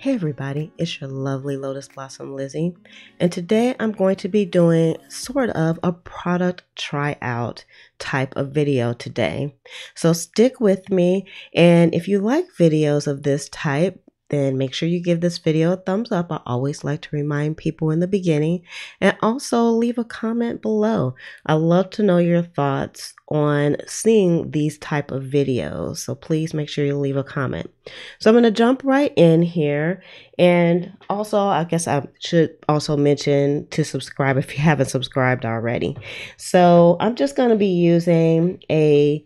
Hey everybody, it's your lovely Lotus Blossom Lizzie, and today I'm going to be doing sort of a product tryout type of video today. So stick with me, and if you like videos of this type, then make sure you give this video a thumbs up. I always like to remind people in the beginning, and also leave a comment below. I love to know your thoughts on seeing these type of videos, so please make sure you leave a comment. So I'm going to jump right in here, and also I guess I should also mention to subscribe if you haven't subscribed already. So I'm just going to be using a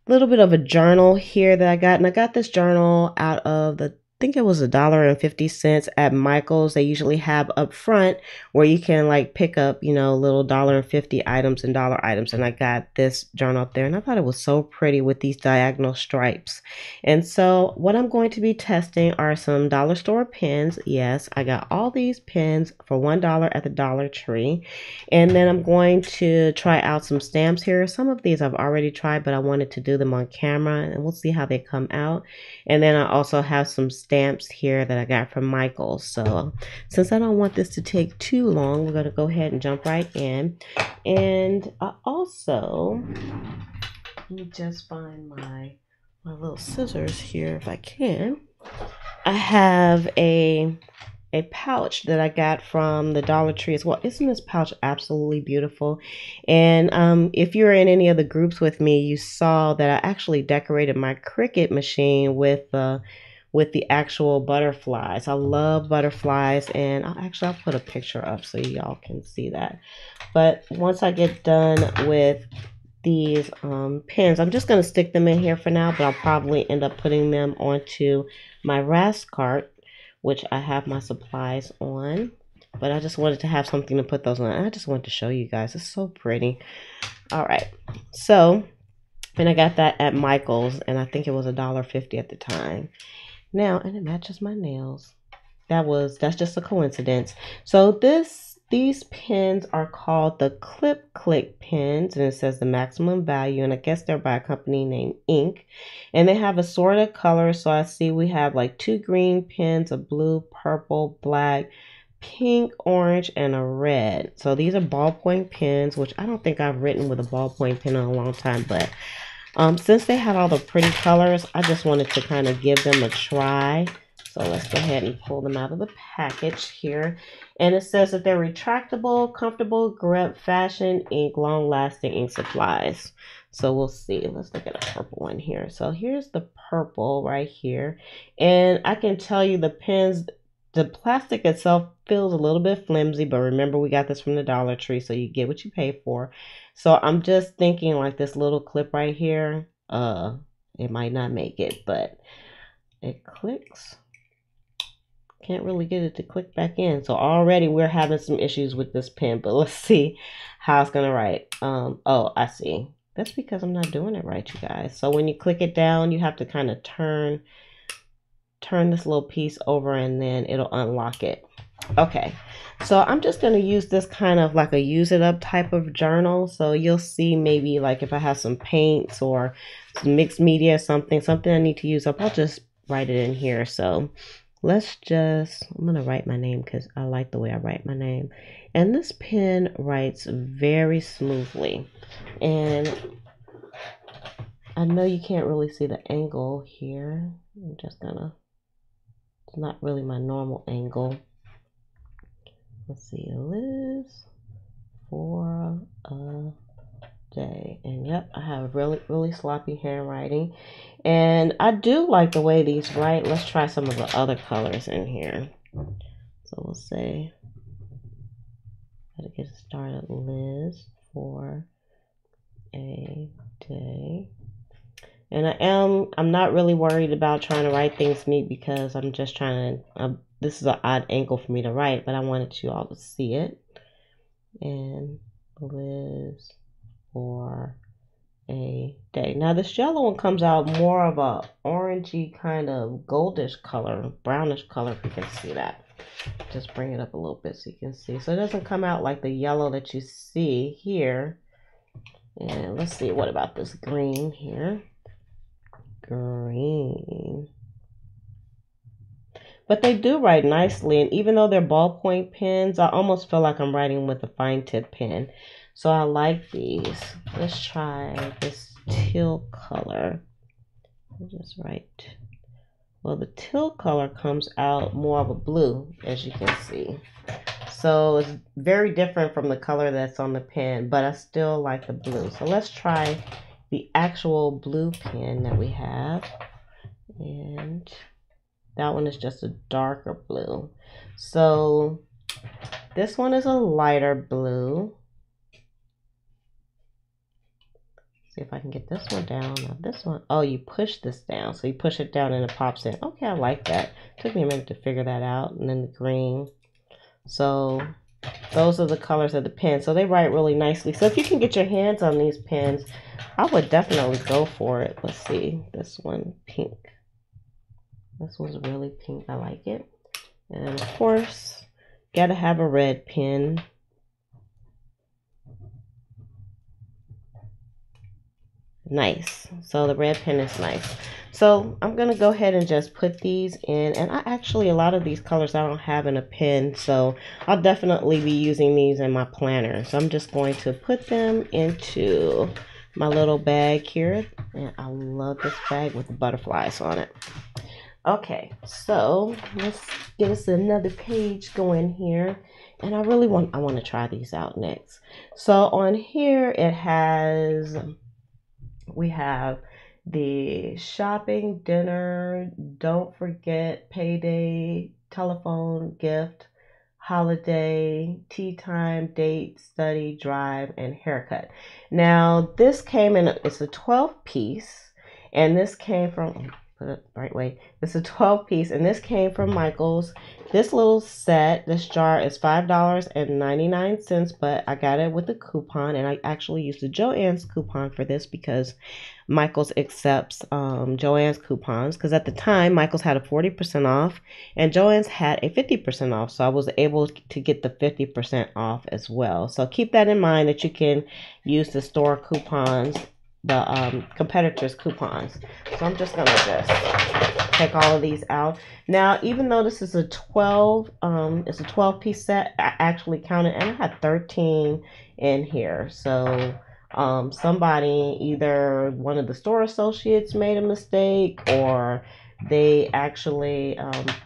little bit of a journal here that I got, and I got this journal out of I think it was $1.50 at Michael's. They usually have up front where you can like pick up, little $1.50 items and dollar items. And I got this journal up there, and I thought it was so pretty with these diagonal stripes. And so what I'm going to be testing are some dollar store pens. Yes, I got all these pens for $1 at the Dollar Tree. And then I'm going to try out some stamps here. Some of these I've already tried, but I wanted to do them on camera, and we'll see how they come out. And then I also have some stamps here that I got from Michael's. So since I don't want this to take too long, we're going to go ahead and jump right in. And I also, let me just find my little scissors here if I can. I have a pouch that I got from the Dollar Tree as well. Isn't this pouch absolutely beautiful? And if you're in any of the groups with me, you saw that I actually decorated my Cricut machine with the actual butterflies. I love butterflies, and I'll put a picture up so y'all can see that. But once I get done with these pens, I'm just going to stick them in here for now, but I'll probably end up putting them onto my rasp cart, which I have my supplies on. But I just wanted to have something to put those on. I just wanted to show you guys. It's so pretty. All right. So, and I got that at Michael's, and I think it was $1.50 at the time. Now, and it matches my nails. That's just a coincidence. So these pens are called the Clip Click pens, and it says the maximum value, and I guess they're by a company named Ink. And they have assorted colors. So I see we have like 2 green pens, a blue, purple, black, pink, orange, and a red. So these are ballpoint pens, which I don't think I've written with a ballpoint pen in a long time, but since they had all the pretty colors, I just wanted to kind of give them a try. So let's go ahead and pull them out of the package here. And it says that they're retractable, comfortable, grip, fashion, ink, long-lasting ink supplies. So we'll see. Let's look at a purple one here. So here's the purple right here. And I can tell you the pens, the plastic itself feels a little bit flimsy, but remember we got this from the Dollar Tree, so you get what you pay for. So I'm just thinking like this little clip right here, it might not make it, but it clicks. Can't really get it to click back in. So already we're having some issues with this pen, but let's see how it's gonna write. Oh, I see. That's because I'm not doing it right, you guys. So when you click it down, you have to kind of turn this little piece over, and then it'll unlock it. Okay, so I'm just going to use this kind of like a use it up type of journal. So you'll see maybe like if I have some paints or some mixed media, something I need to use up, I'll just write it in here. So I'm going to write my name because I like the way I write my name. And this pen writes very smoothly. And I know you can't really see the angle here. I'm just going to, it's not really my normal angle. Let's see, Liz for a day. And yep, I have really sloppy handwriting. And I do like the way these write. Let's try some of the other colors in here. So we'll say, gotta get started, Liz for a day. And I'm not really worried about trying to write things neat because I'm just trying to, this is an odd angle for me to write, but I wanted you all to see it. And Liz for a day. Now this yellow one comes out more of a orangey kind of goldish color, brownish color, if you can see that. Just bring it up a little bit so you can see. So it doesn't come out like the yellow that you see here. And let's see, what about this green here? Green. but they do write nicely. And even though they're ballpoint pens, I almost feel like I'm writing with a fine tip pen. So I like these. Let's try this teal color. I'll just write. Well, the teal color comes out more of a blue, as you can see. So it's very different from the color that's on the pen, but I still like the blue. So let's try the actual blue pen that we have. And that one is just a darker blue. So this one is a lighter blue. See if I can get this one down. Now this one, oh, you push this down. So you push it down and it pops in. Okay, I like that. Took me a minute to figure that out. And then the green. So those are the colors of the pen. So they write really nicely. So if you can get your hands on these pens, I would definitely go for it. Let's see. This one, pink. This one's really pink. I like it. And of course, gotta have a red pen. Nice. So the red pen is nice. So I'm going to go ahead and just put these in. And I actually, a lot of these colors I don't have in a pen. So I'll definitely be using these in my planner. So I'm just going to put them into my little bag here. And I love this bag with the butterflies on it. Okay, so let's get us another page going here. And I want to try these out next. So on here it has... We have the shopping, dinner, don't forget, payday, telephone, gift, holiday, tea time, date, study, drive, and haircut. Now, this came in, it's a 12 piece, and this came from, put it the right way, it's a 12 piece, and this came from Michael's. This little set, this jar is $5.99, but I got it with a coupon, and I actually used the Joann's coupon for this because Michael's accepts Joann's coupons, because at the time Michael's had a 40% off and Joann's had a 50% off, so I was able to get the 50% off as well. So keep that in mind, that you can use the store coupons, the competitors coupons. So I'm just gonna take all of these out. Now, even though this is a 12, it's a 12 piece set, I actually counted and I had 13 in here. So somebody, either one of the store associates made a mistake, or they actually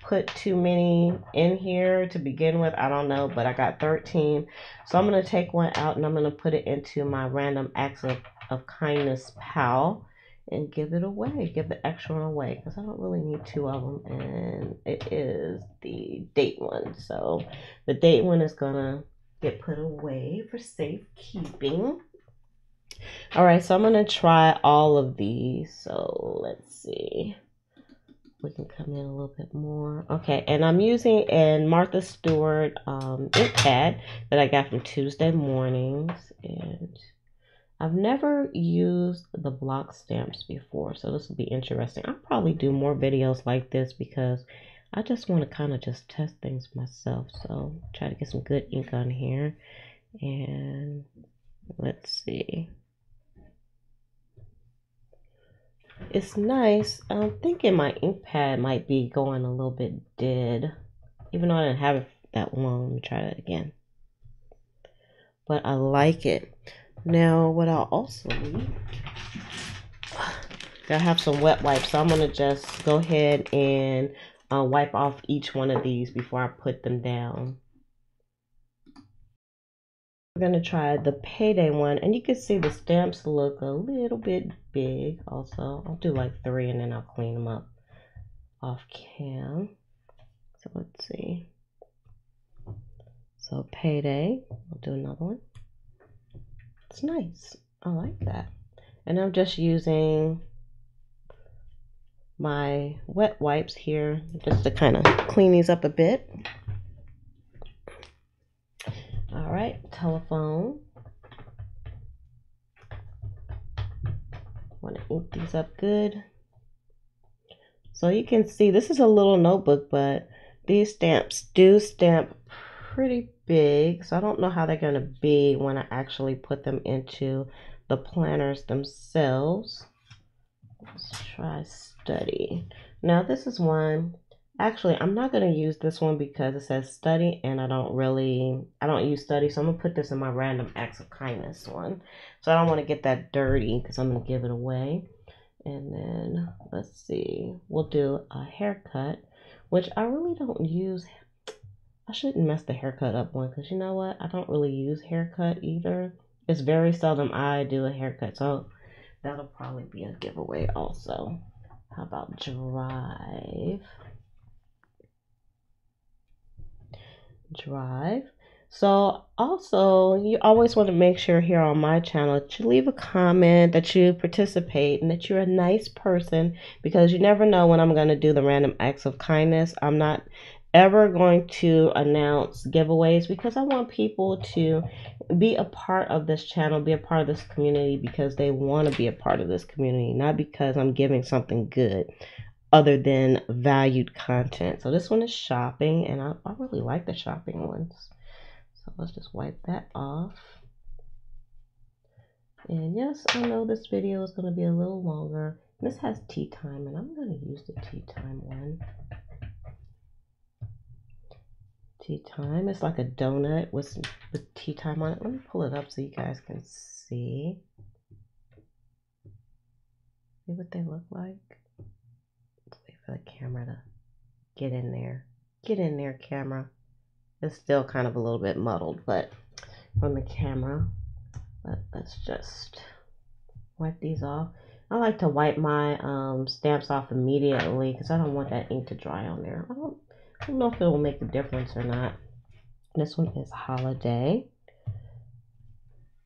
put too many in here to begin with. I don't know, but I got 13. So I'm going to take one out and I'm going to put it into my random acts of kindness pile and give it away, give the extra one away, because I don't really need two of them, and it is the date one. So the date one is going to get put away for safekeeping. All right, so I'm going to try all of these. So let's see. We can come in a little bit more. Okay, and I'm using a Martha Stewart ink pad that I got from Tuesday Mornings. And I've never used the block stamps before, so this will be interesting. I'll probably do more videos like this because I just want to kind of just test things myself. So try to get some good ink on here. And let's see. It's nice. I'm thinking my ink pad might be going a little bit dead, even though I didn't have it that long. Let me try that again. But I like it. Now, what I'll also need, I have some wet wipes, so I'm going to just go ahead and wipe off each one of these before I put them down. We're going to try the payday one, and you can see the stamps look a little bit big also. I'll do like 3 and then I'll clean them up off cam. So let's see. So payday, I'll do another one. It's nice. I like that. And I'm just using my wet wipes here just to kind of clean these up a bit. All right, telephone. Want to ink these up good. So you can see this is a little notebook, but these stamps do stamp pretty big. So I don't know how they're going to be when I actually put them into the planners themselves. Let's try study. Now this is one Actually, I'm not going to use this one because it says study and I don't use study. So I'm going to put this in my random acts of kindness one. So I don't want to get that dirty because I'm going to give it away. And then let's see, we'll do a haircut, which I really don't use. I shouldn't mess the haircut up one because you know what? I don't really use haircut either. It's very seldom I do a haircut. So that'll probably be a giveaway also. How about drive? Drive. So also, you always want to make sure here on my channel that you leave a comment, that you participate, and that you're a nice person, because you never know when I'm going to do the random acts of kindness. I'm not ever going to announce giveaways because I want people to be a part of this channel, be a part of this community because they want to be a part of this community, not because I'm giving something good other than valued content. So this one is shopping, and I really like the shopping ones. So let's just wipe that off. And yes, I know this video is going to be a little longer. This has tea time, and I'm going to use the tea time one. Tea time is like a donut with tea time on it. Let me pull it up so you guys can see. See what they look like. Let's wait for the camera to get in there. Get in there, camera. It's still kind of a little bit muddled, but on the camera. But let's just wipe these off. I like to wipe my stamps off immediately because I don't want that ink to dry on there. I don't know if it will make a difference or not. This one is holiday.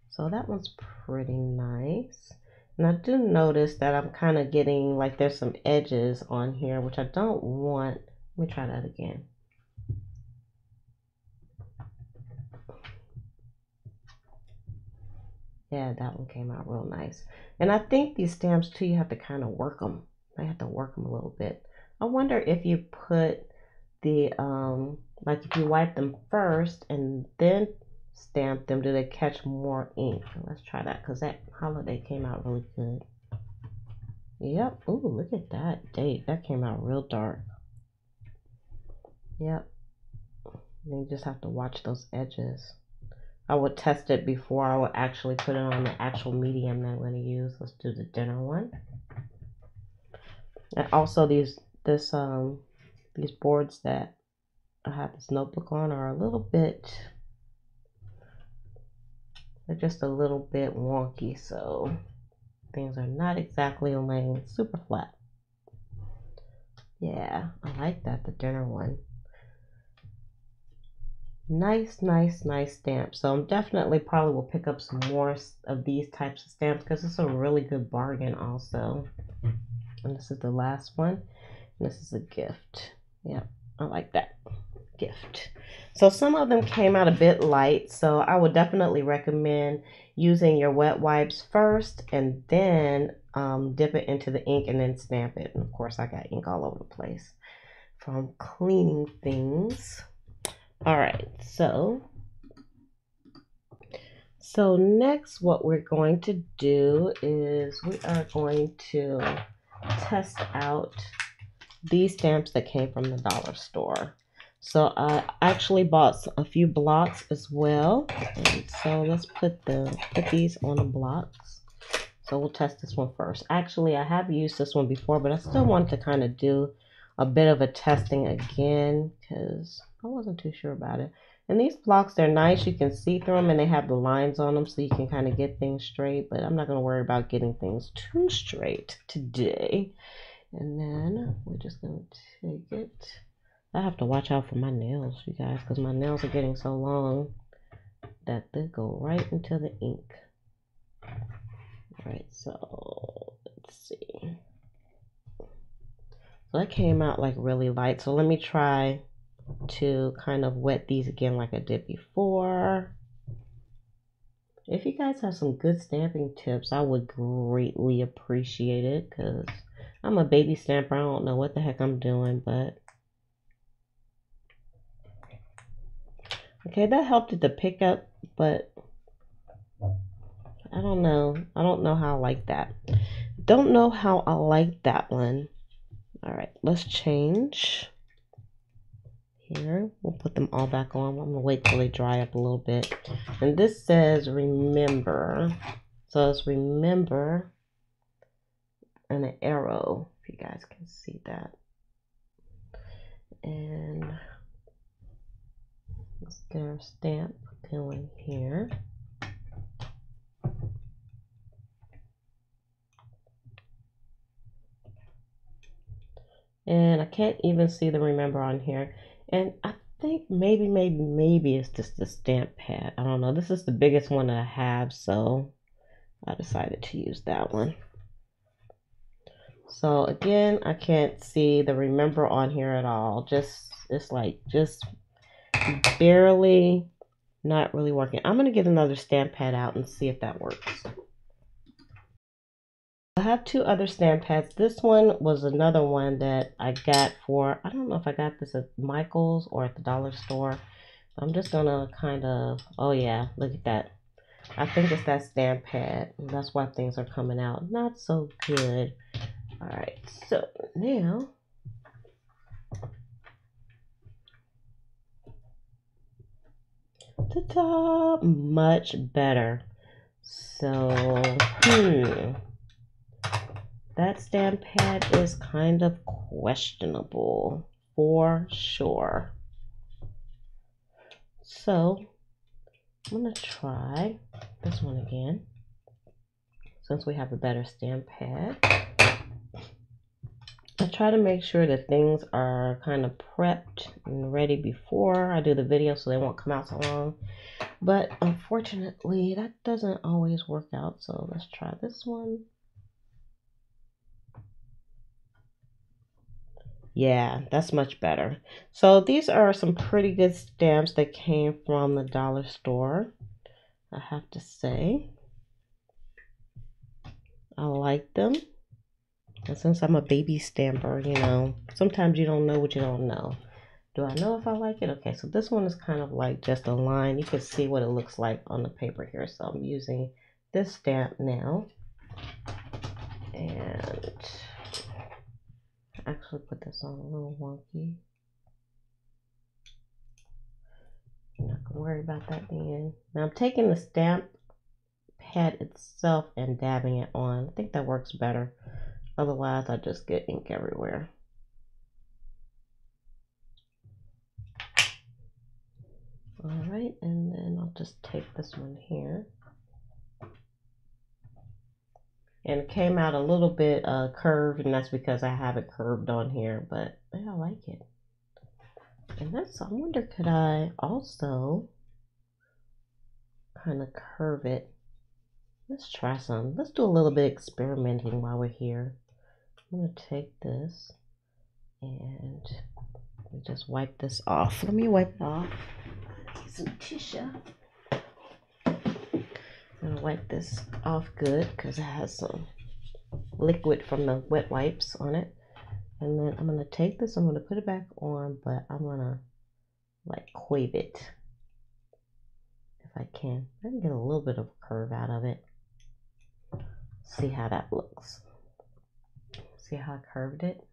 So that one's pretty nice. And I do notice that I'm kind of getting like there's some edges on here, which I don't want. Let me try that again. Yeah, that one came out real nice. And I think these stamps too, you have to kind of work them. I have to work them a little bit. I wonder if you put the, like if you wipe them first and then stamp them, do they catch more ink? Let's try that because that holiday came out really good. Yep. Ooh, look at that date. That came out real dark. Yep. You just have to watch those edges. I would test it before I would actually put it on the actual medium that I'm going to use. Let's do the dinner one. And also these boards that I have this notebook on are a little bit, they're just a little bit wonky, so things are not exactly laying super flat. Yeah, I like that, the dinner one. Nice stamp. So I'm definitely probably will pick up some more of these types of stamps because it's a really good bargain also. And this is the last one. And this is a gift. Yeah, I like that. Gift. So some of them came out a bit light, so I would definitely recommend using your wet wipes first and then dip it into the ink and then stamp it. And of course I got ink all over the place from cleaning things. All right, so next what we're going to do is we are going to test out these stamps that came from the dollar store. So I actually bought a few blocks as well. And so let's put these on the blocks. So we'll test this one first. Actually, I have used this one before, but I still want to kind of do a bit of a testing again because I wasn't too sure about it. And these blocks, they're nice. You can see through them and they have the lines on them so you can kind of get things straight. But I'm not going to worry about getting things too straight today. And then we're just going to take it. I have to watch out for my nails, you guys, because my nails are getting so long that they go right into the ink. All right, so let's see. So that came out like really light. So let me try to kind of wet these again like I did before. If you guys have some good stamping tips, I would greatly appreciate it because I'm a baby stamper. I don't know what the heck I'm doing, but okay, that helped it to pick up, but I don't know. I don't know how I like that. Don't know how I like that one. All right, let's change. here. We'll put them all back on. I'm gonna wait till they dry up a little bit. And this says remember. So it's remember and an arrow, if you guys can see that. And let's get our stamp going here. And I can't even see the remember on here. And I think maybe it's just the stamp pad. I don't know. This is the biggest one that I have, so I decided to use that one. So again, I can't see the remember on here at all. It's like just barely not really working. I'm going to get another stamp pad out and see if that works. I have two other stamp pads. This one was another one that I got for, I don't know if I got this at Michael's or at the dollar store. I'm just gonna kind of, oh yeah, look at that. I think it's that stamp pad. That's why things are coming out not so good. All right, so now ta-da, much better. So, that stamp pad is kind of questionable for sure. So I'm gonna try this one again since we have a better stamp pad. I try to make sure that things are kind of prepped and ready before I do the video so they won't come out so long. But unfortunately, that doesn't always work out. So let's try this one. Yeah, that's much better. So these are some pretty good stamps that came from the dollar store, I have to say. I like them. And since I'm a baby stamper, you know, sometimes you don't know what you don't know. Do I know if I like it? Okay, so this one is kind of like just a line. You can see what it looks like on the paper here. So I'm using this stamp now. And actually put this on a little wonky. I'm not gonna worry about that being. Now I'm taking the stamp pad itself and dabbing it on. I think that works better. Otherwise I just get ink everywhere. Alright, and then I'll just take this one here. And it came out a little bit curved, and that's because I have it curved on here, but yeah, I like it. And that's, I wonder, could I also kind of curve it? Let's try some. Let's do a little bit experimenting while we're here. I'm going to take this and just wipe this off. Let me wipe it off. Get some tissue. I'm going to wipe this off good because it has some liquid from the wet wipes on it. And then I'm going to take this, I'm going to put it back on, but I'm going to like quave it if I can. I can get a little bit of a curve out of it. See how that looks. See how I curved it?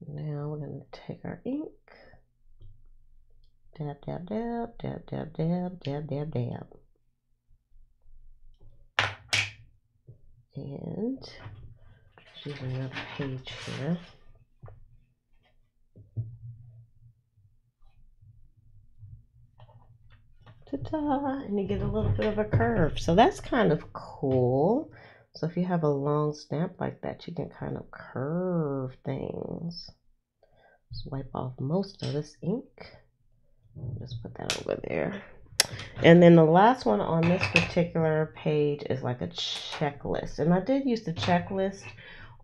Now we're going to take our ink. Dab, dab, dab, dab, dab, dab, dab, dab, dab. And let's use another page here. Ta-da! And you get a little bit of a curve. So that's kind of cool. So if you have a long stamp like that, you can kind of curve things. Just wipe off most of this ink. Just put that over there. And then the last one on this particular page is like a checklist. And I did use the checklist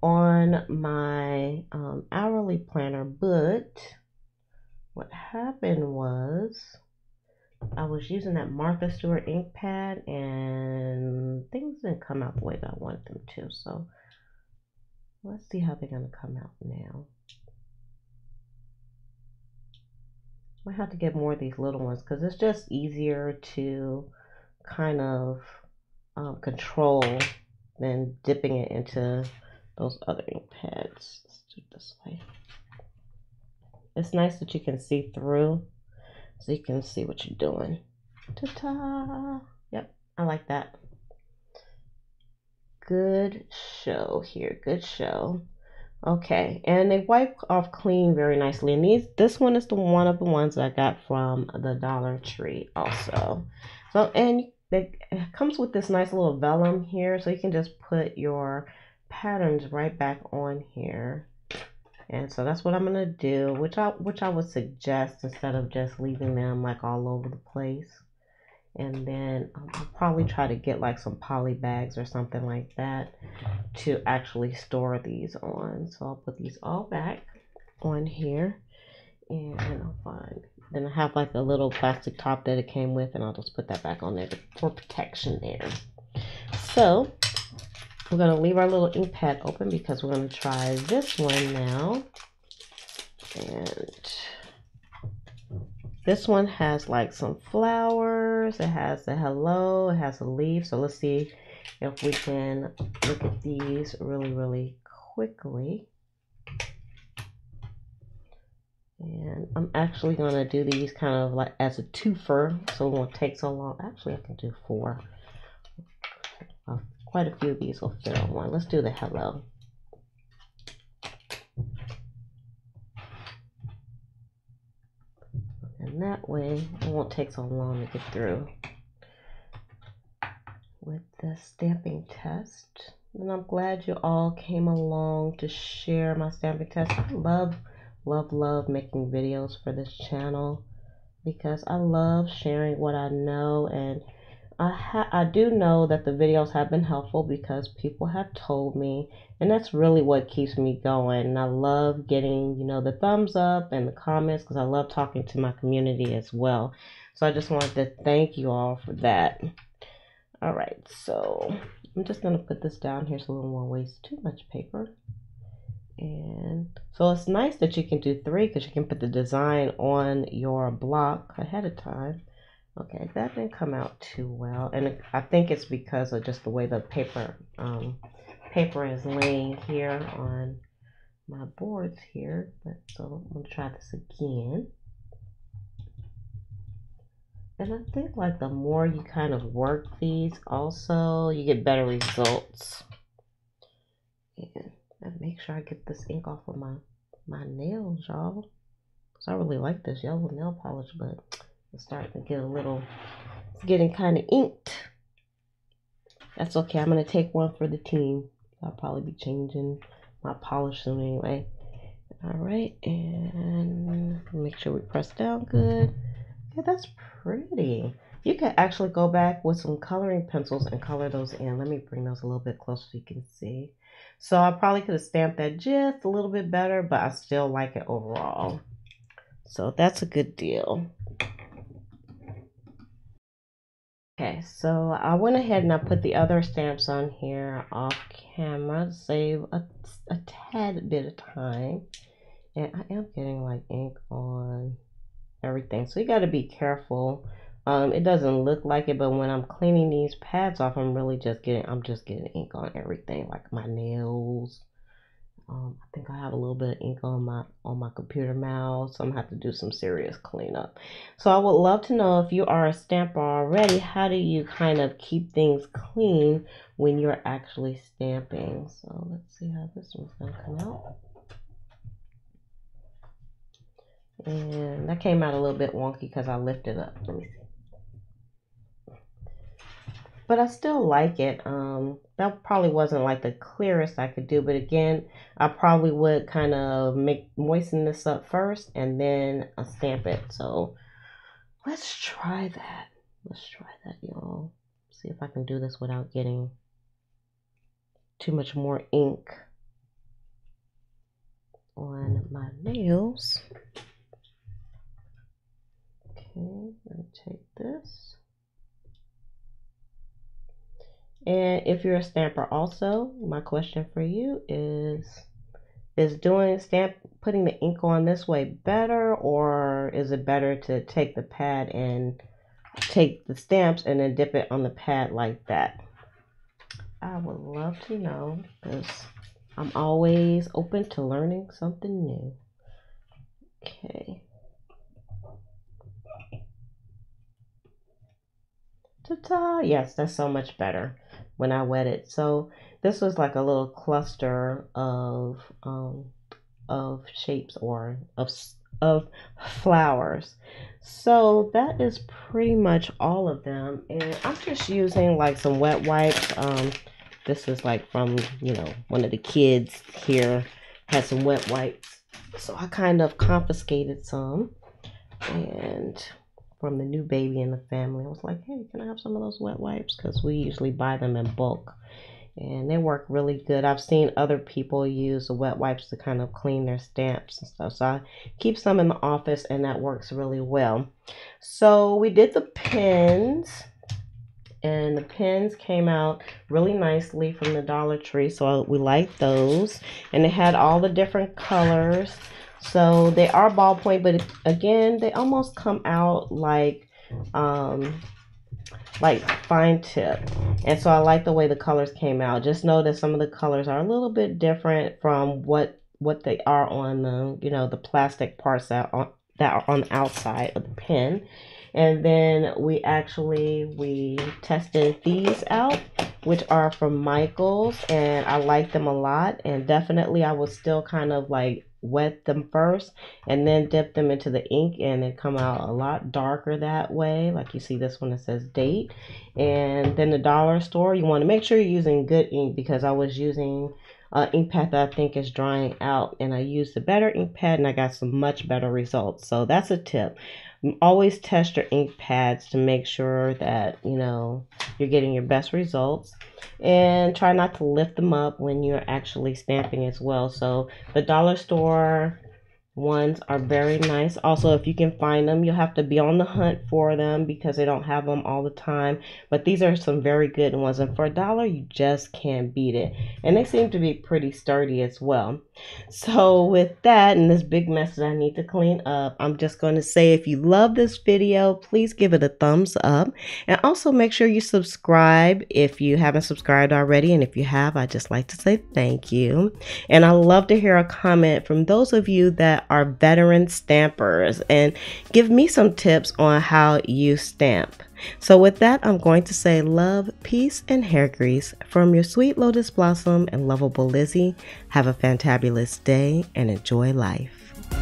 on my hourly planner, but what happened was I was using that Martha Stewart ink pad and things didn't come out the way that I wanted them to. So let's see how they're going to come out now. I have to get more of these little ones because it's just easier to kind of control than dipping it into those other ink pads. Let's do it this way. it's nice that you can see through, so you can see what you're doing. Ta-ta! Yep, I like that. Good show here, good show. Okay, and they wipe off clean very nicely. And this one is one of the ones I got from the Dollar Tree also. So, and it comes with this nice little vellum here, so you can just put your patterns right back on here. And so that's what I'm gonna do, which I would suggest instead of just leaving them like all over the place. And then I'll probably try to get like some poly bags or something like that to actually store these on. So I'll put these all back on here, and I'll find, then I have like a little plastic top that it came with, and I'll just put that back on there for protection there. So we're going to leave our little ink pad open because we're going to try this one now. And this one has like some flowers, it has a hello, it has a leaf. So let's see if we can look at these really quickly. And I'm actually going to do these kind of like as a twofer, so it won't take so long. Actually, I can do 4. Quite a few of these will fit on one. Let's do the hello. And that way, it won't take so long to get through with the stamping test. And I'm glad you all came along to share my stamping test. I love making videos for this channel because I love sharing what I know, and I do know that the videos have been helpful because people have told me, and that's really what keeps me going. And I love getting, the thumbs up and the comments because I love talking to my community as well. So I just wanted to thank you all for that. All right, so I'm just going to put this down here so we won't waste too much paper. And so it's nice that you can do 3 because you can put the design on your block ahead of time. Okay, that didn't come out too well, and I think it's because of just the way the paper is laying here on my boards here. But so I'm gonna try this again. And I think like the more you kind of work these, also you get better results. And make sure I get this ink off of my nails, y'all. Cause I really like this yellow nail polish, but it's starting to get it's getting kind of inked. That's okay. I'm going to take one for the team. I'll probably be changing my polish soon anyway. All right. And make sure we press down good. Yeah, that's pretty. You can actually go back with some coloring pencils and color those in. Let me bring those a little bit closer so you can see. So I probably could have stamped that just a little bit better, but I still like it overall. So that's a good deal. Okay, so I went ahead and I put the other stamps on here off camera to save a tad bit of time. And I am getting like ink on everything, so you got to be careful. It doesn't look like it, but when I'm cleaning these pads off, I'm just getting ink on everything, like my nails. I think I have a little bit of ink on my computer mouse, so I'm gonna have to do some serious cleanup. So I would love to know, if you are a stamper already, how do you kind of keep things clean when you're actually stamping? So let's see how this one's gonna come out. And that came out a little bit wonky because I lifted up. Let me see. But I still like it. That probably wasn't like the clearest I could do, but again, I probably would kind of moisten this up first and then stamp it. So let's try that. Y'all. See if I can do this without getting too much more ink on my nails. Okay, let me take this. And if you're a stamper also, my question for you is putting the ink on this way better, or is it better to take the pad and take the stamps and then dip it on the pad like that? I would love to know, because I'm always open to learning something new. Okay. Ta-ta! Yes, that's so much better when I wet it. So this was like a little cluster of shapes or of flowers. So that is pretty much all of them, and I'm just using like some wet wipes. This is like from, you know, one of the kids here had some wet wipes, so I kind of confiscated some, and from the new baby in the family, I was like, hey, can I have some of those wet wipes, because we usually buy them in bulk and they work really good. I've seen other people use the wet wipes to kind of clean their stamps and stuff, so I keep some in the office and that works really well. So we did the pins, and the pins came out really nicely from the Dollar Tree, so we like those, and they had all the different colors. So they are ballpoint, but again, they almost come out like fine tip, and so I like the way the colors came out. Just know that some of the colors are a little bit different from what they are on the, you know, the plastic parts that are on the outside of the pen. And then we tested these out, which are from Michaels, and I like them a lot. And definitely I would still kind of like wet them first and then dip them into the ink, and they come out a lot darker that way. Like you see this one that says date. And then the dollar store, you want to make sure you're using good ink, because I was using ink pad that I think is drying out, and I used a better ink pad and I got some much better results. So that's a tip. Always test your ink pads to make sure that, you know, you're getting your best results, and try not to lift them up when you're actually stamping as well. So the dollar store ones are very nice. Also, if you can find them, you'll have to be on the hunt for them because they don't have them all the time, but these are some very good ones, and for $1 you just can't beat it, and they seem to be pretty sturdy as well. So with that and this big mess that I need to clean up, I'm just going to say, if you love this video, please give it a thumbs up, and also make sure you subscribe if you haven't subscribed already, and if you have, I'd just like to say thank you. And I love to hear a comment from those of you that are veteran stampers, and give me some tips on how you stamp. So with that, I'm going to say love, peace, and hair grease from your sweet Lotus Blossom and lovable Lizzie. Have a fantabulous day and enjoy life.